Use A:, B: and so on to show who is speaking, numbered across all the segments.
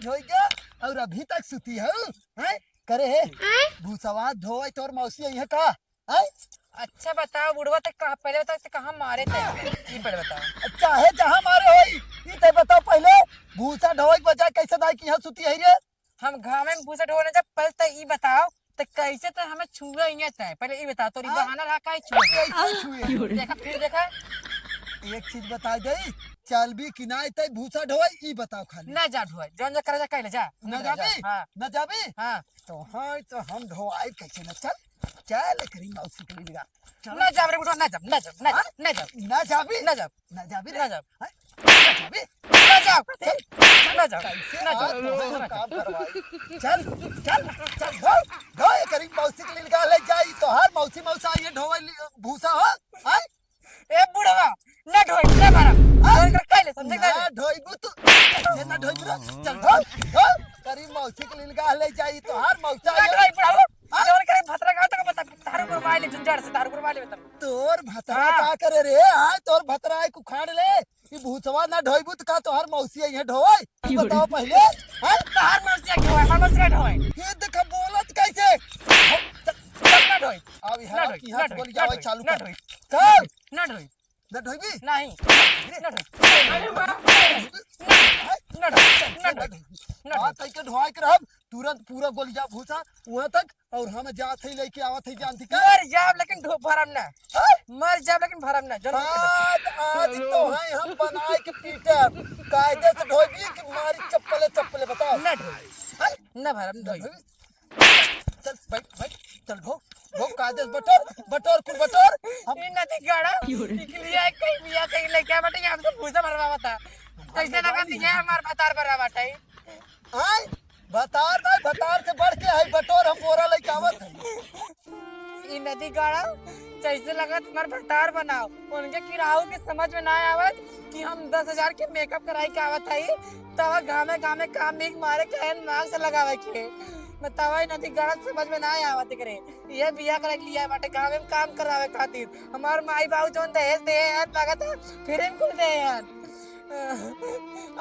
A: धोई गया और अभी तक सुती है हैं करे है भूसवा धोई तोर मौसी यही का है।
B: अच्छा बताओ बुढ़वा तक कहाँ पहले बताओ तो कहाँ मारे थे ये पहले बताओ।
A: चाहे जहाँ मारे होई ई ते बताओ पहले भूसा ढोई के बजाय कैसे दाई की यहाँ सुती है रे।
B: हम गाँव में भूसा ढोने जब पहले तो ये बताओ तो कैसे तो हमें छुआ ही था पहले ये बताओ तो बहाना रहा का छुआ
A: कैसे छुए
B: देखा फिर देखा।
A: एक चीज बता दे चल भी कि ना ते भूसा ढोई ई बताओ खाली
B: ना जा ढोए जौन जा करे जा कहले जा
A: न जाबी
B: हाँ
A: न जाबी
B: हाँ
A: तो हाँ तो हम ढोआई कैसे न चल चल करी मौसी के लिए
B: ना जा रे बुढ़वा ना जा ना जा ना जा ना जा
A: न जाबी
B: ना जा
A: न जाबी
B: ना जा
A: न जाबी
B: ना जा ना जा
A: कैसे
B: ना जा
A: आज काम करवाई चल चल चल ढो ढो करी मौसी के लिए ले जाई तो हर मौसी मौसा ये ढोई भूसा हो हां
B: ए बुढ़वा ना ढोए ना मारा और कर कहले समझे
A: ना
B: कहले
A: ढोईबू तू ये ना ढोईबू चल ढो ढो करी मौसी के लिए ले जाई तो हर मौसा
B: ना ढोए बुढ़वा जौन करे भतरा का तो बता तारू पर वाले झुंझाड़ से तारू पर वाले बता
A: तोर भतरा का करे रे हां तोर भतरा है कुखाड़ ले ई भूसवा ना ढोईबू तो का तोहर मौसी है ढोई बताओ पहले हां
B: तार मर्सिया क्यों है हम मर्सिया ढोए
A: ये देख बोलत कैसे
B: ना ढोए
A: अब
B: ना
A: यहाँ
B: ढोए
A: की
B: ना
A: हाथ
B: ढोए
A: बोल जाओ चालू
B: ना
A: कर
B: ढोए
A: चल
B: ना ढोए
A: ना ढोईबी
B: नहीं ना ढोए ना ढोए ना ढोए
A: हां तई के ढोई के रहब तुरंत पूरा गोलिया भूसा वहां तक और हम जात है लेके आवत है जानती का
B: मर जाब लेकिन भरम ना मर जाब लेकिन भरम ना जरूर
A: आज आज तो है हम बनाए के पीटे कायदे से ढोईबी कि मारी चप्पले चप्पले बताओ
B: ना ढोए ना भरम ढोए
A: चल बैठ बैठ चल भो भो कायदे से बटोर कुल बटोर हम
B: इन नदी गाड़ा निकलिया कहीं बिया कहीं लेके बैठे हमसे भूसा भरवा बता कैसे लगा दिया हमार भतार भरवा बाटे
A: आय भतार ना भतार से बढ़ के है बटोर हम बोरा लेके आवत है
B: इन नदी गाड़ा जैसे लगा तुम्हार भतार बनाओ उनके किराओ के समझ में ना आवत कि हम 10,000 के मेकअप कराई के आवत है तब गामे गामे काम भीख मारे कहन मांग से लगावे के बतावा नदी गाड़ा समझ में ना आवत करे ये बिया करे के लिए बाटे गावे में काम करावे खातिर हमार माई बाबू जोन दहेज दे हैं लागत है फिर इनको दे हैं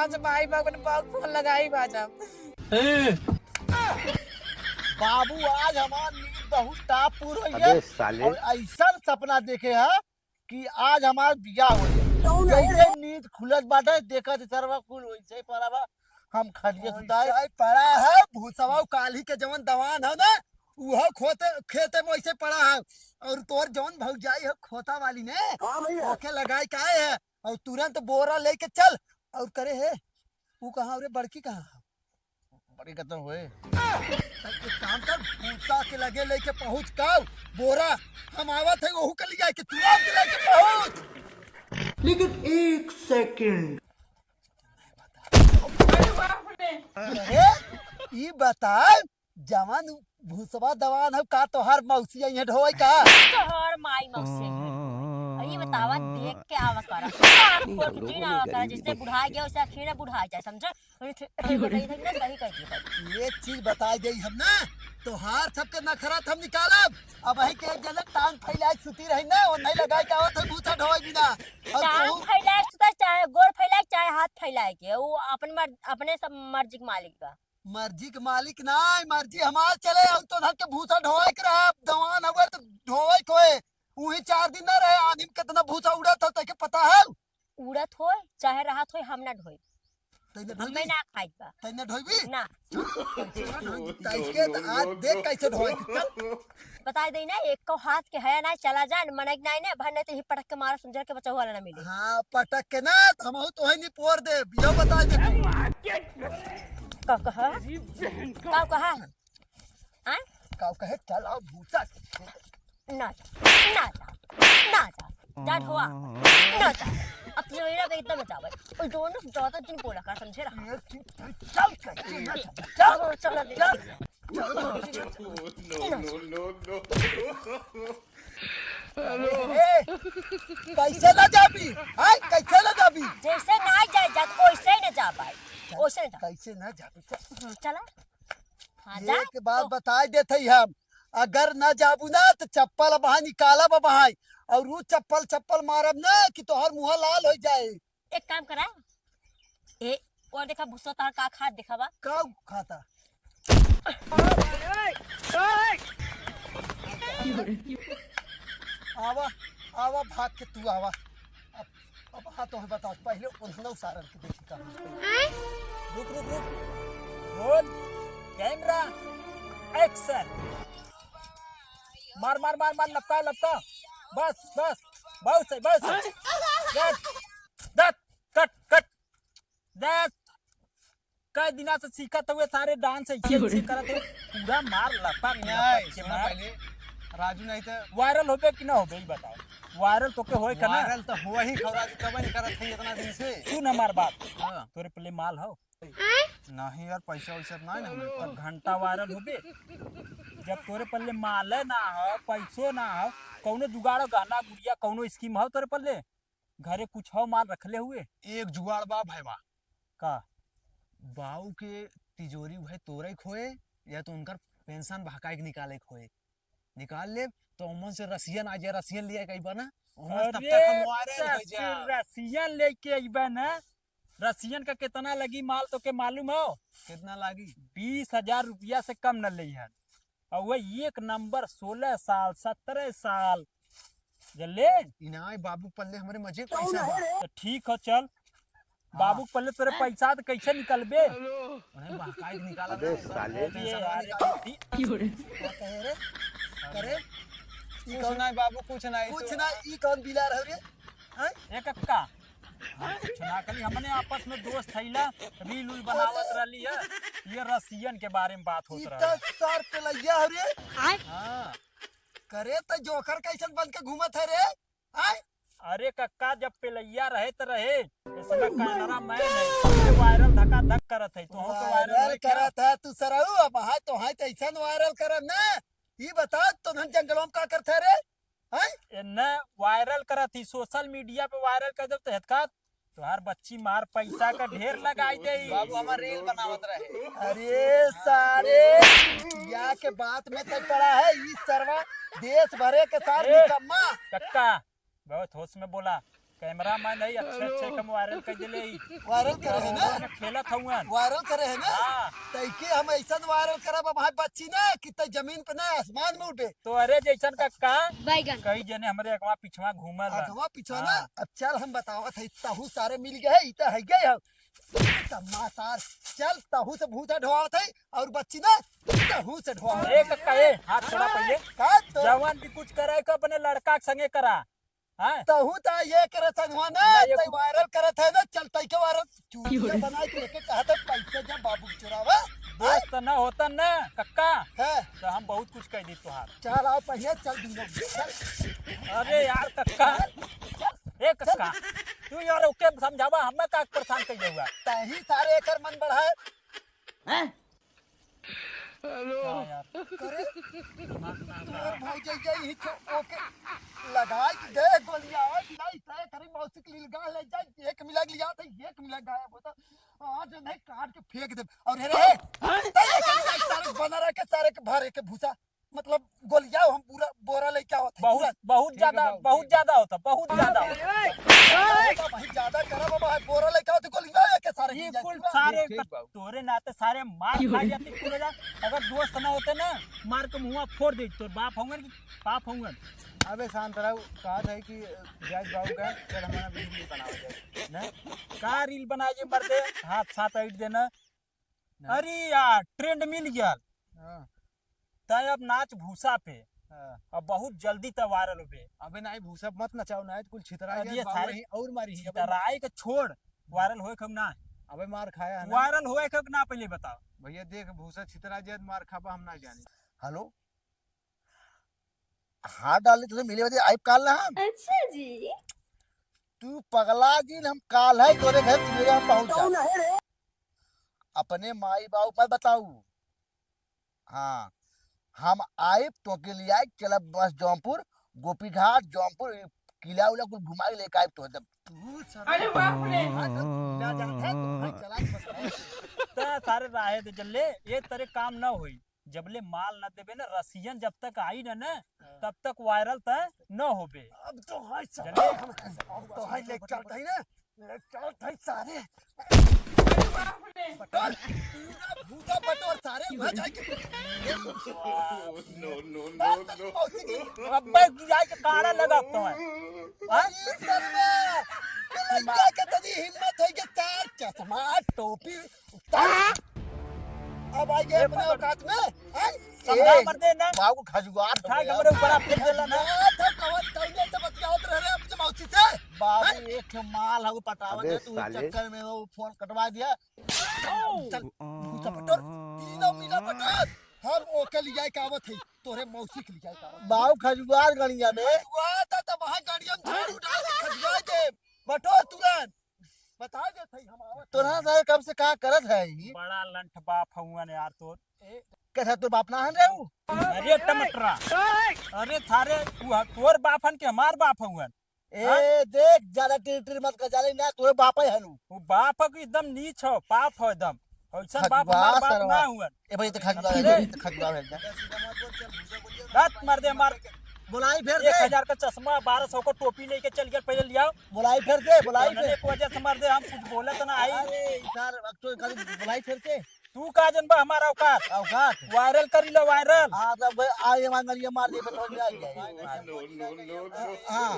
B: आज माई बाबू ने बाग फोन लगाई बाजा
A: बाबू आज हमार नींद बहुत टाप पूर हुई है और ऐसा सपना देखे है कि आज हमार बिया हो जैसे नींद खुलत बाटे देखत सरवा कुल वैसे पड़ावा हम खड़िए सुताए पड़ा है भूसवा काली के जवन दवान है ना वह खोते खेते में वैसे पड़ा है और तोर जवन भौजाई है खोता वाली ने ओके लगाई काहे है और तुरंत बोरा लेके चल और करे है वो कहाँ रे बड़की कहाँ बड़ी खत्म हुए एक काम कर भूसा के लगे लेके पहुंच कर बोरा हम आवत है वहू के लिए कि तुरंत लेके पहुंच
C: लेकिन एक सेकंड
A: ई बता जवान भूसवा दवान है का तोहार मौसी है ढोई का
D: तोहर माई मौसी ये बतावा देख के आवा करा खोल आवा करा जिससे बुढ़ा गया उसे अखीर बुढ़ा जाए समझ सही कह दी
A: एक चीज बता दे हम ना तोहार सबके नखरा हम निकालब अब है के जन टांग फैलाए सुती रही ना और नहीं लगाई का आवत है भूसा ढोई बिना और
D: टांग फैलाए सुता चाहे गोड़ फैलाए चाहे हाथ फैलाए के वो अपने सब मर्जी के मालिक बा
A: मर्जी के मालिक नहीं मर्जी हमार चले हम तो के भूसा ढोए के रहा दवान हुए तो ढोए कोए वही 4 दिन ना रहे आदमी कितना भूसा उड़ा था तके पता है
D: उड़त होए चाहे राहत होए हम ना ढोई
A: तैने
D: हमें ना खाई बा
A: तैने ढोईबी
D: ना
A: तैके आज देख कैसे ढोई चल
D: बता दे ना एक को हाथ के है ना चला जा मनक नहीं ना भरने तो ही पटक के मारा समझ के बचा हुआ ना मिले
A: हां पटक के ना हम तो है नहीं पोर दे यो बता दे
D: का कहा हां
A: का कहे चल आओ भूसा
D: ना ना ना जा ढोआ ना जा अब मेरा पे एकदम जावे और दोनों ज्यादा दिन बोला कर समझे रहा
A: चल कैसे ना चल
D: चल
A: कैसे ना जाबी हाय कैसे ना जाबी
D: जैसे ना जाए जा वैसे ही ना जा पाए वैसे ना
A: कैसे ना जाबी
D: चला हां जा
A: एक बात बता देते हम अगर ना जाबू ना तो चप्पल बहा निकालब बहाई और वो चप्पल मारब ना कि तोहर मुंह लाल हो जाए
D: एक काम करा ए और देखा भूसा तार का खा देखा बा
A: का खाता आवा आवा भाग के तू आवा अब हाँ तो बताओ पहले उन्होंने सारन के देखी का
B: रुक रुक रुक रोल कैमरा एक्शन मार मार मार मार लपका लपका बस बस बहुत सही दैट कट कट दैट कई दिना से सीखत हुए सारे डांस ऐसे करत हुए पूरा मार लपका
A: पहले राजू नहीं तो
B: वायरल होबे कि ना होबे बताओ वायरल तो के होए का ना
A: वायरल तो हुआ ही खबरा कब नहीं करत है इतना दिन से
B: सुन हमार बात तोरे पहले माल हो
A: नहीं यार पैसा वैसा नहीं ना हमारे
B: तो घंटा वायरल होबे जब तोरे पल्ले माले ना हो पैसो ना हो कौनो जुगाड़ो गाना गुड़िया कौनो स्कीम हो तोरे पल्ले घरे कुछ हो माल रखले हुए
A: एक जुगाड़ बा भैया
B: का
A: बाऊ के तिजोरी भाई तोरे खोए या तो उनकर पेंशन भकाई निकाले खोए निकाल ले तो उमन से रसियन आ जाए रसियन ले कई बना तब तक हम वायरल हो जा
B: रसियन लेके आइबा ना रसियन का कितना लगी माल तो के मालूम हो
A: कितना लागी
B: 20,000 रुपया से कम न ले है और वो एक नंबर 16 साल 17 साल जल्ले
A: इनाय बाबू पल्ले हमारे मजे पैसा बा
B: तो ठीक हो चल बाबू पल्ले तेरे पैसा तो कैसे निकलबे
A: उन्हें भकाई निकाला
E: अबे साले
A: करे ई कौन है बाबू कुछ ना ई कौन बिला रह रे हैं
B: एक अक्का कुछ ना करी हमने आपस में दोस्त थैला रील उल बनावत रहली है ये रसियन के बारे में बात होत रहा
A: इतना सर पे लइया रे
B: हां
A: करे तो जोकर कैसन बन के घूमत है रे हैं
B: अरे कक्का जब पेलैया रहे तो रहे इसमें कैमरा मैं नहीं वायरल धक्का धक करत है तो हम तो
A: वायरल करत है तू सरऊ अब हां तो हां ऐसन वायरल करत ना ई बता तो धन जंगलों में का करथे रे हैं
B: न वायरल करत ही सोशल मीडिया पे वायरल कर दे तो हेतका तोहार बच्ची मार पैसा का ढेर लगाई दे
A: बाबू हमार रील बनावत रहे अरे सारे या के बात में तो पड़ा है ई सरवा देश भरे के साथ निकम्मा
B: कक्का बहुत होश में बोला कैमरा मैन नहीं अच्छे कम वायरल कर दिले
A: वायरल करे है ना
B: खेलत हउन
A: वायरल करे है ना
B: हां
A: तैके हम ऐसा वायरल करब भाई बच्ची ना कि त जमीन पे ना आसमान में उठे
B: तो अरे जैसन कक्का
D: बैगन
B: कई जने हमरे अगवा पिछवा घूमल रह
A: अगवा पिछवा ना अब चल हम बतावत है तहु सारे मिल गए ई त है गए हम तम्मा सार चल तहु से भूसा ढोआवत है और बच्ची ना तहु से ढोआवत
B: ए कक्का ए हाथ छोड़ा पहले
A: का तो
B: जवान भी कुछ करे को अपने लड़का के संगे करा हां
A: तहु ता ये करत हनवा ना तै वायरल करत है ना चल तै के वायरल चूड़िया बनाई के लेके कहत पैसे जा बाबू चुरावा
B: दोस्त ना होता ना कक्का
A: है
B: तो हम बहुत कुछ कह दी तुहार
A: चल आओ पहले चल दूंगा
B: अरे यार कक्का ए कक्का तू यार ओके समझावा हमें का परेशान कइले हुआ
A: तही सारे एकर मन बढ़ाए हैं
B: हाँ यार
A: करे और भाई जई ओके लगाई के दे गोलियां और नहीं तय करी मौसिक लील गा ले जाए एक मिला लिया तो एक मिला गायब होता आज नहीं काट के फेंक दे और रे तय एक सारे बना रहा के सारे के भरे के भूसा मतलब गोलियां हम पूरा बोरा लेके आवत
B: बहुत ज्यादा होता बहुत ज्यादा
A: भाई ज्यादा करब भाई बोरा लेके आवत गोलियां के सारे
B: ये कुल सारे तोरे नाते सारे मार खा जाते पूरे जा अगर दोस्त ना होते ना मार के मुंह फोड़ दे तो बाप होंगे कि पाप होंगे
A: अबे शांत रहो कहा है कि जज बाबू का चल हमारा वीडियो बनाओ जाए
B: ना का रील बना जे मर्दे हाथ साथ ऐट देना अरे यार ट्रेंड मिल गया तय अब नाच भूसा पे अब बहुत जल्दी तक वायरल होबे
A: अबे नहीं भूसा मत नचाओ ना कुल छितरा
B: ये सारे
A: और मारी
B: छितराई के छोड़ वायरल होए कब ना
A: अबे मार खाया है
B: वायरल होए कब ना पहले बताओ
A: भैया देख भूसा छितरा जे मार खाबा हम ना जाने हेलो हाथ डाले तुझे मिले बजे आइब काल ना हम
D: अच्छा जी
A: तू पगला जी हम काल है तोरे घर मेरे हम पहुंचा अपने माई बाबू पर बताऊ हाँ हम आए तो के लिए आए चला बस जौनपुर गोपी घाट जौनपुर किला उला कुछ घुमा के लेके आए तो जब
B: अरे बाप रे
A: ना जाता है तो भाई चला
B: तो सारे राहे दे जल्ले ये तेरे काम ना होई जबले माल न देबे ना रसियन जब तक आई ना तब तक वायरल त न होबे
A: अब तो है
B: चले
A: अब तो है ले चलते है ना ले चलते सारे भूसा बटोर सारे वहां जाके
B: अब्बे जाए के काड़ा लगा तो है
A: लड़का के तनी हिम्मत होई के चार चश्मा टोपी उतार अब आ गए अपने औकात में हैं
B: समझा मर दे ना
A: बाबू खजुआर
B: था हमरे ऊपर आप फेंक देला ना
A: था कवन तौले से बतियावत रहे अपने मौसी से बाबू एक माल हगु पटावत है तू चक्कर में वो फोन कटवा दिया चल भूसा बटोर तीनों मिला बटोर हम ओके लिया कावत है तोरे मौसी के लिया कावत बाबू खजुआर गणिया में हुआ था तब वहां गाड़ियां झाड़ उठा के खजुआ दे बटोर तुरंत बता दे थई हम आवत तोरा से कब से का करत है ई
B: बड़ा लंठ बाप हुआ ने यार तो
A: कैसा तो बाप ना हन रहू
B: अरे टमाटरा अरे थारे तोर बापन के हमार बाप हुआ
A: ए देख ज्यादा टेटर मत कर जाले ना तोरे बाप है हनु
B: वो बाप के एकदम नीच हो पाप हो एकदम ऐसा बाप हमार बाप ना हुआ
A: ए भाई तो खजुआ है
B: रात मार दे मार
A: बुलाई फिर दे
B: 1000 का चश्मा 1200 को टोपी लेके चल गया पहले लिया
A: बुलाई फिर दे बुलाई फिर
B: एक वजह से मार दे हम कुछ बोले तो ना आई
A: अरे सर अब तो खाली बुलाई फिर से
B: तू का जनबा हमारा औकात
A: औकात
B: वायरल करी लो वायरल
A: हां तब आए मांगलिए मार दे तो आ जाए हां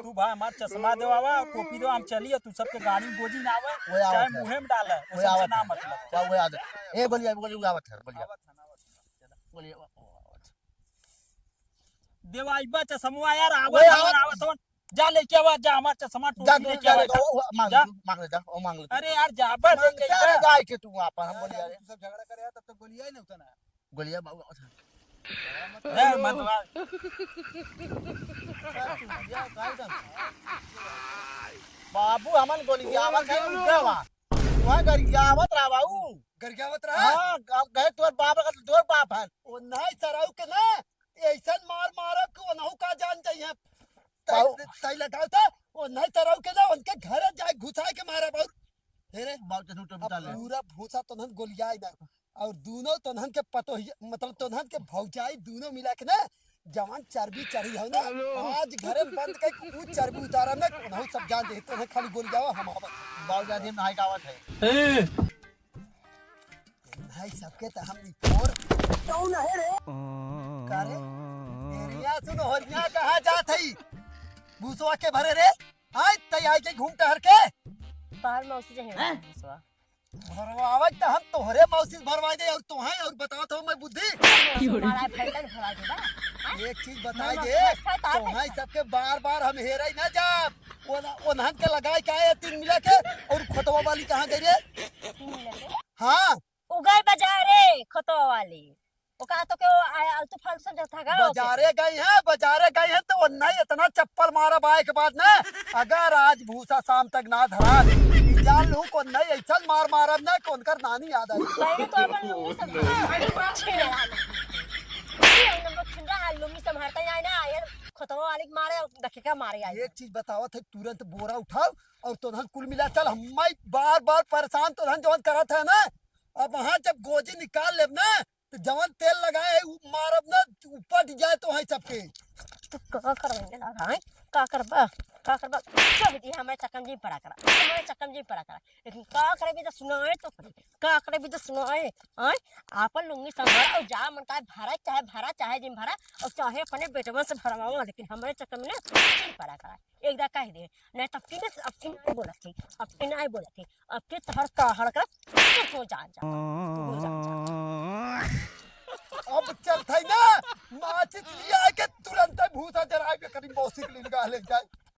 B: तू भाई हमार चश्मा देवावा टोपी दो हम चलिए तू सबके गाड़ी में गोजी ना आवे
A: वो आवत
B: चाहे
A: है।
B: मुंह में डाले
A: वो
B: उससे
A: आवत
B: ना
A: है।
B: मतलब
A: क्या वो याद है ए बोलिए आवत है बोलिए
B: देवाइबा चश्मा यार
A: वो
B: आवे
A: आवत-
B: आवत हो जा लेके आवा जा हमार चश्मा
A: जा
B: टोपी
A: तू
B: लेके
A: जा
B: आवा
A: मांग
B: जा।
A: मांग ले जा ओ मांग ले
B: अरे यार जाबा दे के
A: जा जाए के तू वहां पर हम बोलिए अरे
C: सब झगड़ा करे तब तक गोलियां ही नहीं उतना
A: गोलियां बाबू
B: रे मत मार
A: बाबू हमन गोलियां आवत है उठावा वहां गरियावत रहा बाबू
C: गरियावत रहा
A: हां गए तोर बाप का तोर बाप है
C: ओ नहीं सराउ के ना ऐसन मार मारो कि ओनहु का जान चाहिए तई लगाओ था ओ नहीं सराउ के ना उनके घर जाए घुसाए के मारे बाबू हेरे
A: बाबू तो टोपी डाल ले
C: पूरा भूसा तोनहन गोलियाई ना और दोनों तोनहन के पतो मतलब तोनहन के भौजाई दोनों मिला के ना जवान चर्बी चढ़ी हो ना आज घरे बंद के ऊ चर्बी उतारा में कोनहु सब जान दे तो खाली गोली जावा हम आवत
A: बाबू जादी में हाई कावत है
C: भाई सबके त हम और कौन है रे करे एरिया सुनो हरिया कहां जात हई भूसवा के भरे रे आय तई आय के घूम टहर के
D: बाहर मौसी जे है दूसरा
C: भरवावत त हम तोहरे मौसी भरवा दे और तोहे और बताओ तो मैं बुद्धि
D: हमारा फैटन भरा के बा
C: एक चीज बताई दे तोहे सबके बार-बार हम हेरई ना जाब ओनहन के लगाई काहे तीन मिला के और खतवा वाली कहां गई रे हां
D: उगाई बाजार रे खतवा वाली ओका तो के आलतू फालतू सब जाता गा
C: बाजारे गई है तो नहीं इतना चप्पल मारा बाय के बाद ना अगर आज भूसा शाम तक ना धरा जान लू को नहीं ऐसा मार मारब ना कौन कर नानी याद आई
D: पहले तो अपन लुंगी सब छेड़ा ये नंबर छुंडा है लुंगी संभालता है ना यार खतवा वाली के मारे देखे का मारे आई
C: एक चीज बतावत है तुरंत बोरा उठाओ और तोहन कुल मिला चल हम बार-बार परेशान तोहन जवन करत है ना अब वहां जब गोजी निकाल लेब ना तो जवन तेल लगाए मारब ना ऊपर जाए तो है सबके
D: तो का करवेंगे लगा है का करबा सब दी हमारे चकम जी पड़ा करा लेकिन का करे भी तो सुनाए तो का करे भी तो सुनाए हैं आपन लुंगी संभाल और जा मन का भरा चाहे जिम भरा और चाहे अपने बेटवा से भरवाओ लेकिन हमारे चकम में नहीं पड़ा करा एक दा कह दे नहीं तब की ना अब की नहीं बोला थी अब के तहर का हड़का हो जा
C: अब चल थई ना